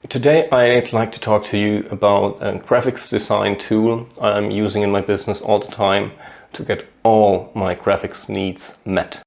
Today I'd like to talk to you about a graphics design tool I'm using in my business all the time to get all my graphics needs met.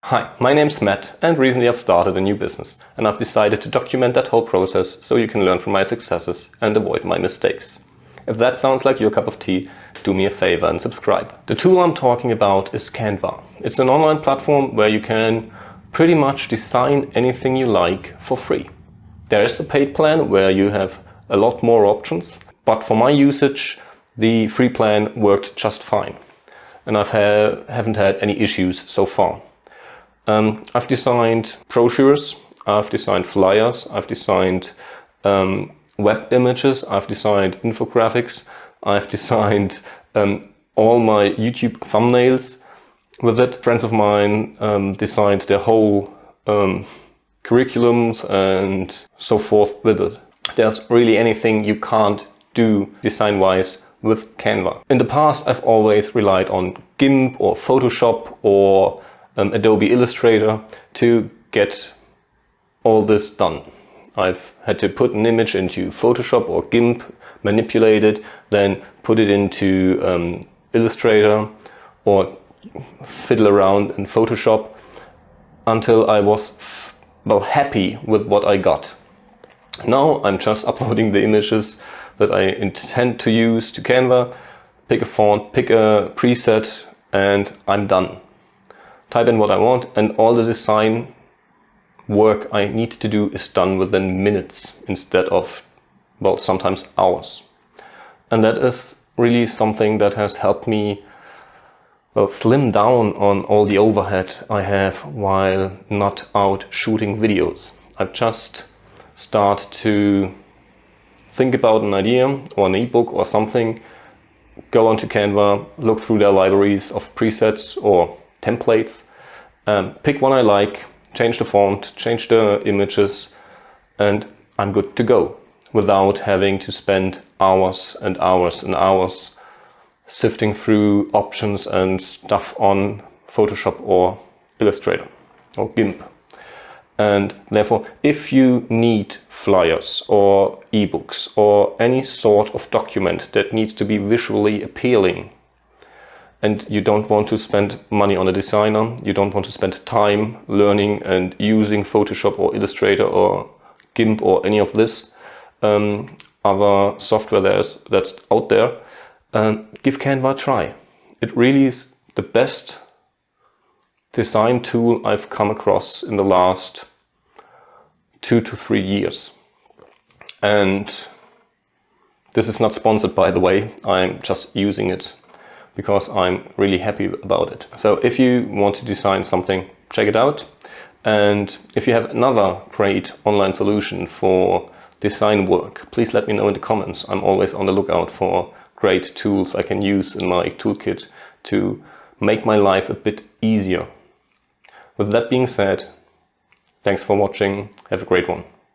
Hi, my name's Matt and recently I've started a new business and I've decided to document that whole process so you can learn from my successes and avoid my mistakes. If that sounds like your cup of tea, do me a favor and subscribe. The tool I'm talking about is Canva. It's an online platform where you can pretty much design anything you like for free. There is a paid plan where you have a lot more options, but for my usage the free plan worked just fine and I haven't had any issues so far. I've designed brochures, I've designed flyers, I've designed web images, I've designed infographics, I've designed all my YouTube thumbnails with it. Friends of mine designed their whole curriculums and so forth with it. There's really anything you can't do design-wise with Canva. In the past I've always relied on GIMP or Photoshop or Adobe Illustrator to get all this done. I've had to put an image into Photoshop or GIMP, manipulate it, then put it into Illustrator or fiddle around in Photoshop until I was happy with what I got. Now I'm just uploading the images that I intend to use to Canva, pick a font, pick a preset, and I'm done. Type in what I want and all the design work I need to do is done within minutes instead of, well, sometimes hours. And that is really something that has helped me, well, slim down on all the overhead I have while not out shooting videos. I've just started to think about an idea or an ebook or something, go onto Canva, look through their libraries of presets or templates, pick one I like, change the font, change the images, and I'm good to go without having to spend hours and hours and hours sifting through options and stuff on Photoshop or Illustrator or GIMP. And therefore, if you need flyers or ebooks or any sort of document that needs to be visually appealing, and you don't want to spend money on a designer, you don't want to spend time learning and using Photoshop or Illustrator or GIMP or any of this other software that's out there, give Canva a try. It really is the best design tool I've come across in the last 2 to 3 years. And this is not sponsored, by the way, I'm just using it because I'm really happy about it. So if you want to design something, check it out. And if you have another great online solution for design work, please let me know in the comments. I'm always on the lookout for great tools I can use in my toolkit to make my life a bit easier. With that being said, thanks for watching. Have a great one.